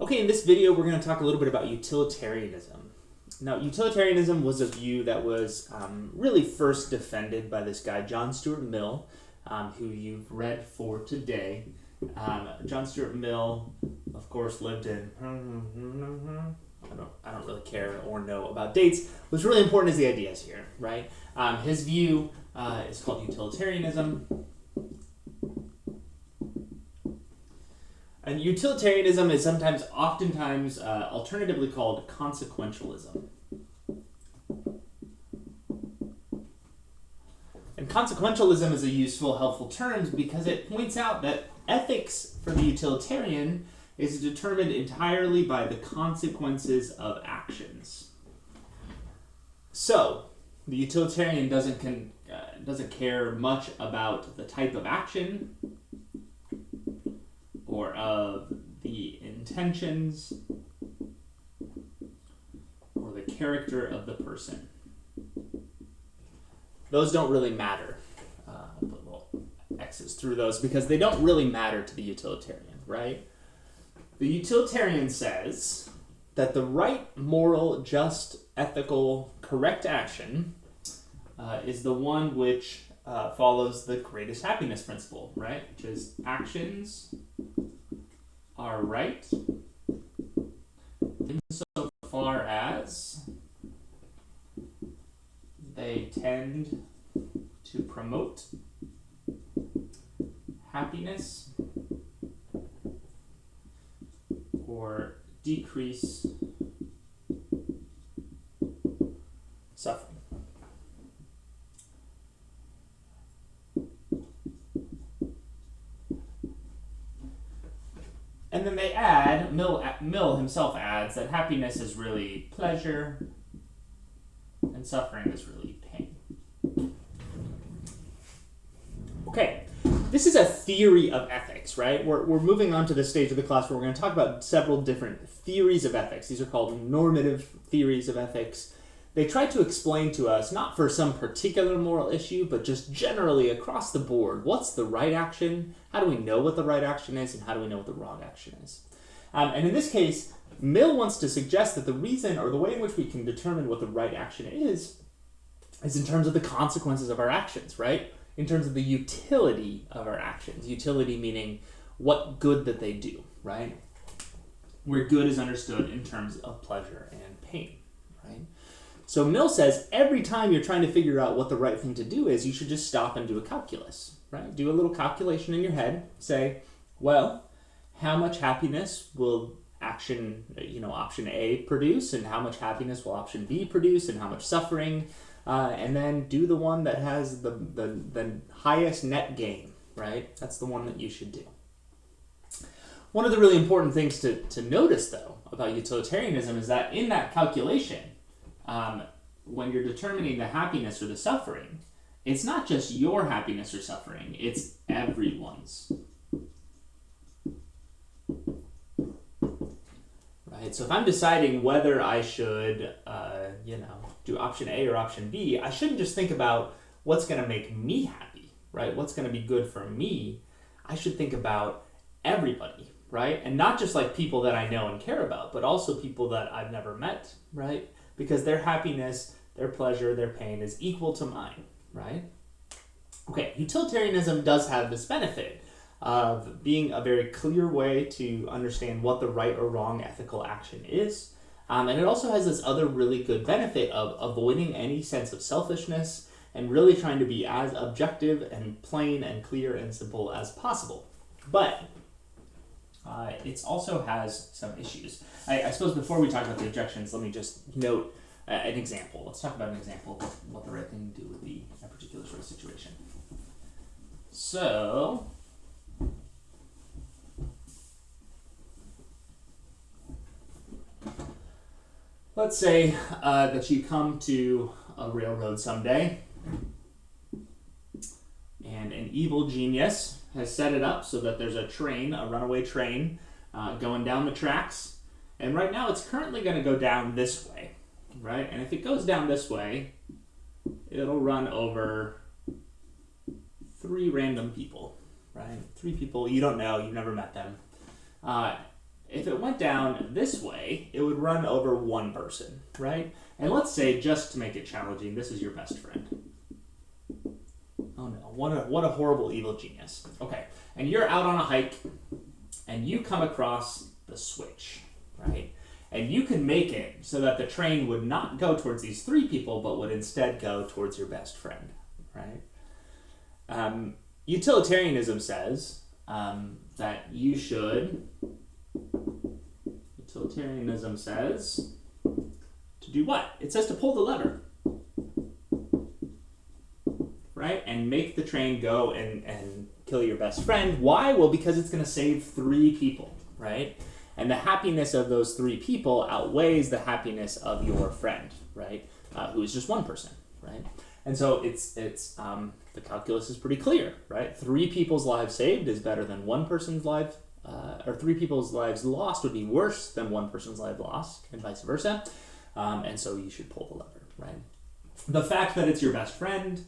Okay, in this video we're going to talk a little bit about utilitarianism. Now, utilitarianism was a view that was really first defended by this guy, John Stuart Mill, who you've read for today. John Stuart Mill, of course, lived in, I don't really care or know about dates. What's really important is the ideas here, right? His view is called utilitarianism. And utilitarianism is oftentimes alternatively called consequentialism. And consequentialism is a useful, helpful term because it points out that ethics for the utilitarian is determined entirely by the consequences of actions. So, the utilitarian doesn't care much about the type of action or of the intentions or the character of the person. Those don't really matter. I'll put little X's through those because they don't really matter to the utilitarian, right? The utilitarian says that the right, moral, just, ethical, correct action is the one which follows the greatest happiness principle, right? Which is actions are right insofar as they tend to promote happiness or decrease suffering. And then they add, Mill himself adds, that happiness is really pleasure and suffering is really pain. Okay, this is a theory of ethics, right? We're moving on to the stage of the class where we're going to talk about several different theories of ethics. These are called normative theories of ethics. They try to explain to us, not for some particular moral issue, but just generally across the board, what's the right action, how do we know what the right action is, and how do we know what the wrong action is. And in this case, Mill wants to suggest that the reason or the way in which we can determine what the right action is in terms of the consequences of our actions, right? In terms of the utility of our actions. Utility meaning what good that they do, right? Where good is understood in terms of pleasure and pain, right? So Mill says every time you're trying to figure out what the right thing to do is, you should just stop and do a calculus, right? Do a little calculation in your head. Say, well, how much happiness will option A produce, and how much happiness will option B produce, and how much suffering, and then do the one that has the highest net gain, right? That's the one that you should do. One of the really important things to notice, though, about utilitarianism is that in that calculation, when you're determining the happiness or the suffering, it's not just your happiness or suffering, it's everyone's. Right? So if I'm deciding whether I should, do option A or option B, I shouldn't just think about what's going to make me happy, right? What's going to be good for me. I should think about everybody, right? And not just like people that I know and care about, but also people that I've never met, right? Because their happiness, their pleasure, their pain is equal to mine, right? Okay, utilitarianism does have this benefit of being a very clear way to understand what the right or wrong ethical action is. And it also has this other really good benefit of avoiding any sense of selfishness and really trying to be as objective and plain and clear and simple as possible. But it also has some issues. I suppose before we talk about the objections, let me just note an example. Let's talk about an example of what the right thing to do would be in a particular sort of situation. So, let's say that you come to a railroad someday, and an evil genius has set it up so that there's a train, a runaway train, going down the tracks. And right now it's currently going to go down this way, right? And if it goes down this way, it'll run over 3 random people, right? 3 people you don't know, you've never met them. if it went down this way, it would run over one person, right? And let's say, just to make it challenging, this is your best friend. Oh no, what a horrible evil genius. Okay, and you're out on a hike, and you come across the switch, right? And you can make it so that the train would not go towards these three people, but would instead go towards your best friend, right? Utilitarianism says that you should, utilitarianism says to do what? It says to pull the lever, right? And make the train go and kill your best friend. Why? Well, because it's going to save three people, right? And the happiness of those three people outweighs the happiness of your friend, right? Who is just one person, right? And so it's the calculus is pretty clear, right? Three people's lives saved is better than one person's life, or three people's lives lost would be worse than one person's life lost, and vice versa. And so you should pull the lever, right? The fact that it's your best friend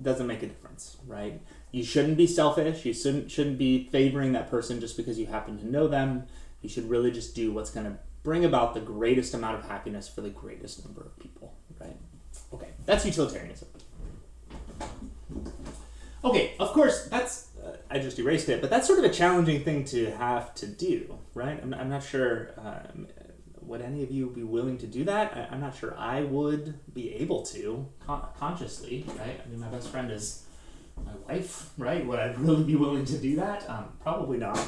doesn't make a difference, right? You shouldn't be selfish. You shouldn't be favoring that person just because you happen to know them. You should really just do what's going to bring about the greatest amount of happiness for the greatest number of people, right? Okay, that's utilitarianism. Okay, of course, that's, I just erased it, but that's sort of a challenging thing to have to do, right? I'm not sure, would any of you be willing to do that? I'm not sure I would be able to, consciously, right? I mean, my best friend is my wife, right? Would I really be willing to do that? Probably not.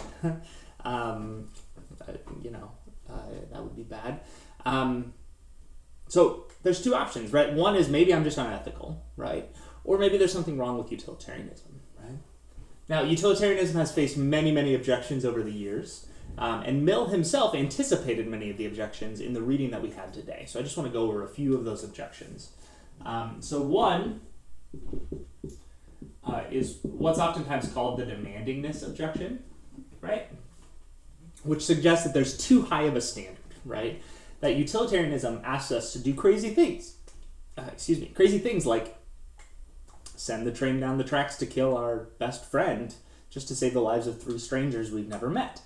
That would be bad. So there's two options, right? One is maybe I'm just unethical, right? Or maybe there's something wrong with utilitarianism, right? Now, utilitarianism has faced many, many objections over the years, and Mill himself anticipated many of the objections in the reading that we had today. So I just want to go over a few of those objections. So one is what's oftentimes called the demandingness objection, right? Which suggests that there's too high of a standard, right? That utilitarianism asks us to do crazy things. Crazy things like send the train down the tracks to kill our best friend just to save the lives of three strangers we've never met.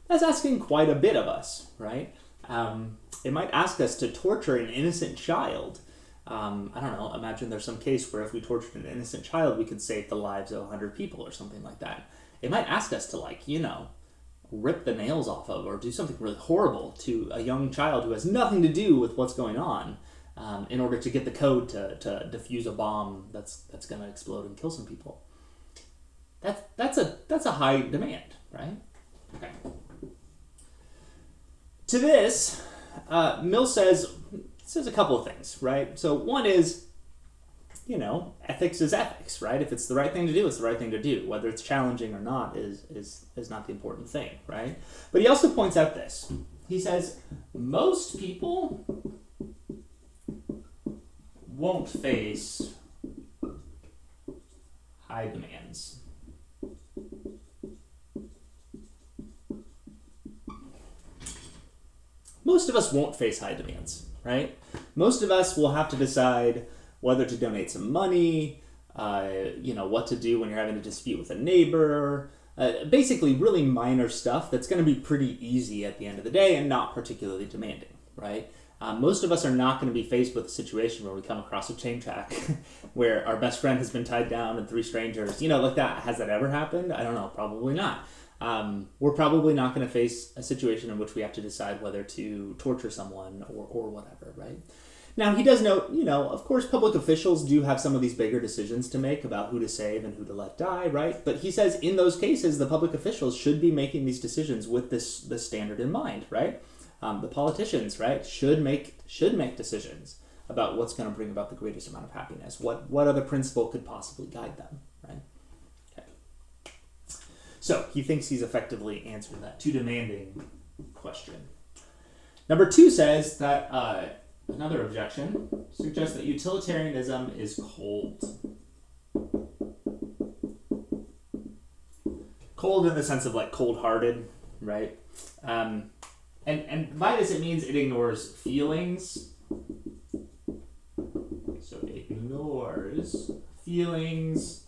That's asking quite a bit of us, right? It might ask us to torture an innocent child. I don't know, imagine there's some case where if we tortured an innocent child, we could save the lives of 100 people or something like that. It might ask us to, rip the nails off of or do something really horrible to a young child who has nothing to do with what's going on in order to get the code to defuse a bomb that's going to explode and kill some people. That's a high demand, right? Okay. To this, Mill says a couple of things, right? So one is, ethics is ethics, right? If it's the right thing to do, it's the right thing to do. Whether it's challenging or not is not the important thing, right? But he also points out this. He says, most people won't face high demands. Most of us won't face high demands, right? Most of us will have to decide whether to donate some money, what to do when you're having a dispute with a neighbor, basically really minor stuff that's going to be pretty easy at the end of the day and not particularly demanding, right? Most of us are not going to be faced with a situation where we come across a train track where our best friend has been tied down and three strangers, like that. Has that ever happened? I don't know, probably not. We're probably not going to face a situation in which we have to decide whether to torture someone or whatever, right? Now, he does note, of course, public officials do have some of these bigger decisions to make about who to save and who to let die, right? But he says in those cases, the public officials should be making these decisions with this standard in mind, right? The politicians, right, should make decisions about what's going to bring about the greatest amount of happiness. What other principle could possibly guide them, right? Okay. So he thinks he's effectively answered that too demanding question. Number 2 says that another objection suggests that utilitarianism is cold. Cold in the sense of like cold-hearted, right? And by this it means it ignores feelings. So it ignores feelings,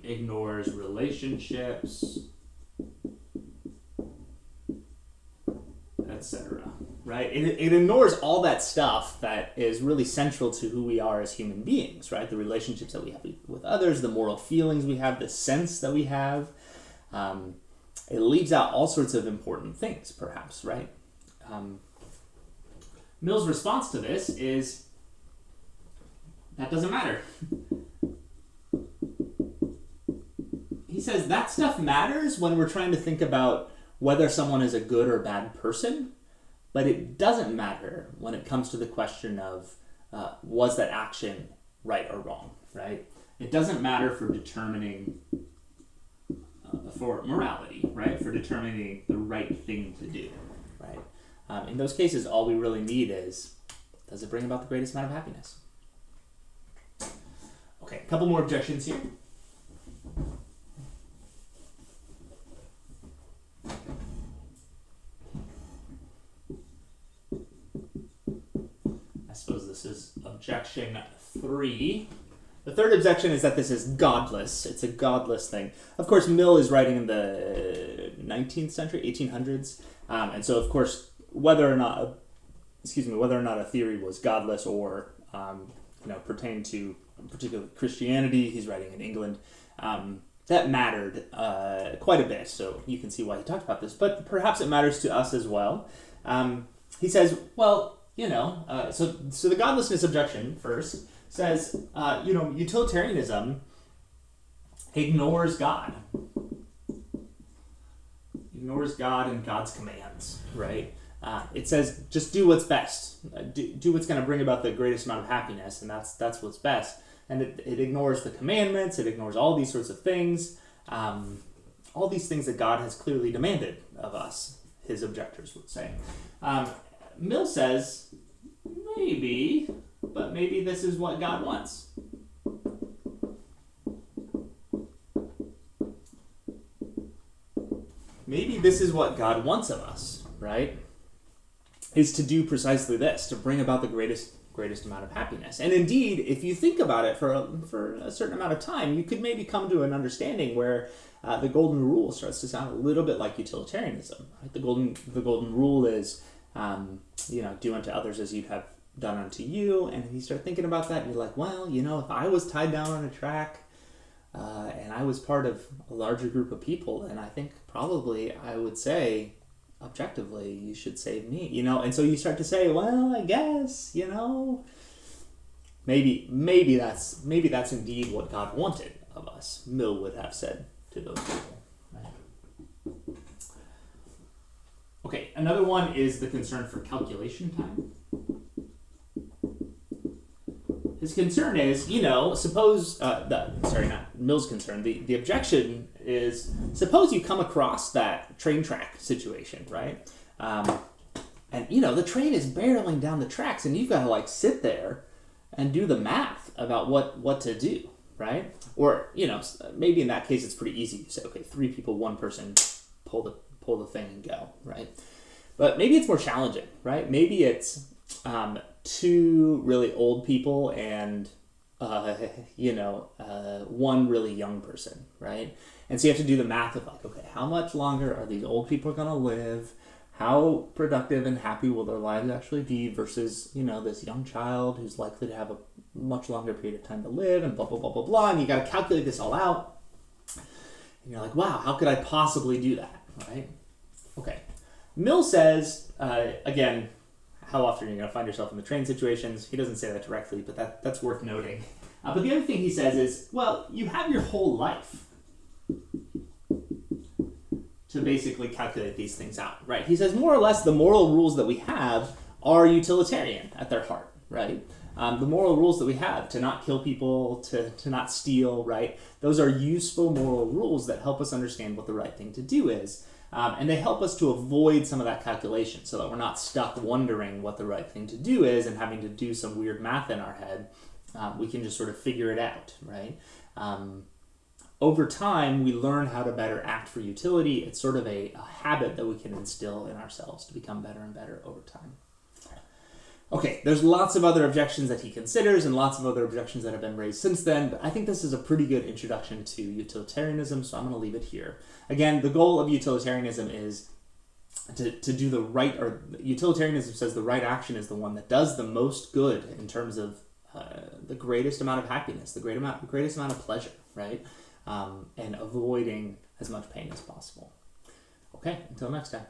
ignores relationships, etc. Right? It ignores all that stuff that is really central to who we are as human beings, right? The relationships that we have with others, the moral feelings we have, the sense that we have. It leaves out all sorts of important things, perhaps, right? Mill's response to this is, that doesn't matter. He says that stuff matters when we're trying to think about whether someone is a good or bad person, but it doesn't matter when it comes to the question of was that action right or wrong, right? It doesn't matter for determining, for morality, right? For determining the right thing to do, right? In those cases, all we really need is, does it bring about the greatest amount of happiness? Okay, a couple more objections here. I suppose this is objection 3. The third objection is that this is godless. It's a godless thing. Of course, Mill is writing in the 19th century, 1800s, and so of course, whether or not a theory was godless or pertained to particularly Christianity, he's writing in England, that mattered quite a bit. So you can see why he talked about this, but perhaps it matters to us as well. He says, well, so the godlessness objection first says, utilitarianism ignores God. Ignores God and God's commands, right? It says, just do what's best. Do what's going to bring about the greatest amount of happiness, and that's what's best. And it ignores the commandments, it ignores all these sorts of things, all these things that God has clearly demanded of us, his objectors would say. Mill says, maybe, but maybe this is what God wants. Maybe this is what God wants of us, right? Is to do precisely this, to bring about the greatest amount of happiness. And indeed, if you think about it for a certain amount of time, you could maybe come to an understanding where the golden rule starts to sound a little bit like utilitarianism. Right? The golden rule is, do unto others as you'd have done unto you. And if you start thinking about that, you're like, well, if I was tied down on a track and I was part of a larger group of people, then I think probably I would say, objectively, you should save me, and so you start to say, well, I guess, maybe that's indeed what God wanted of us, Mill would have said to those people. Right? Okay, another one is the concern for calculation time. His concern is, suppose, not Mill's concern, the objection is, suppose you come across that train track situation, right? And, the train is barreling down the tracks and you've got to sit there and do the math about what to do, right? Or, maybe in that case it's pretty easy. You say, okay, 3 people, 1 person, pull the thing and go, right? But maybe it's more challenging, right? Maybe it's 2 really old people and 1 really young person, right? And so you have to do the math of okay, how much longer are these old people going to live? How productive and happy will their lives actually be versus, this young child who's likely to have a much longer period of time to live, and blah, blah, blah, blah, blah. And you got to calculate this all out. And you're like, wow, how could I possibly do that, right? Okay. Mill says, again, how often are you going to find yourself in the train situations? He doesn't say that directly, but that's worth noting. But the other thing he says is, well, you have your whole life to basically calculate these things out, right? He says more or less the moral rules that we have are utilitarian at their heart, right? The moral rules that we have, to not kill people, to not steal, right? Those are useful moral rules that help us understand what the right thing to do is. And they help us to avoid some of that calculation so that we're not stuck wondering what the right thing to do is and having to do some weird math in our head. We can just sort of figure it out, right? Over time, we learn how to better act for utility. It's sort of a habit that we can instill in ourselves to become better and better over time. Okay, there's lots of other objections that he considers and lots of other objections that have been raised since then, but I think this is a pretty good introduction to utilitarianism, so I'm going to leave it here. Again, the goal of utilitarianism is to do the right, or utilitarianism says the right action is the one that does the most good in terms of the greatest amount of happiness, the greatest amount of pleasure, right? And avoiding as much pain as possible. Okay, until next time.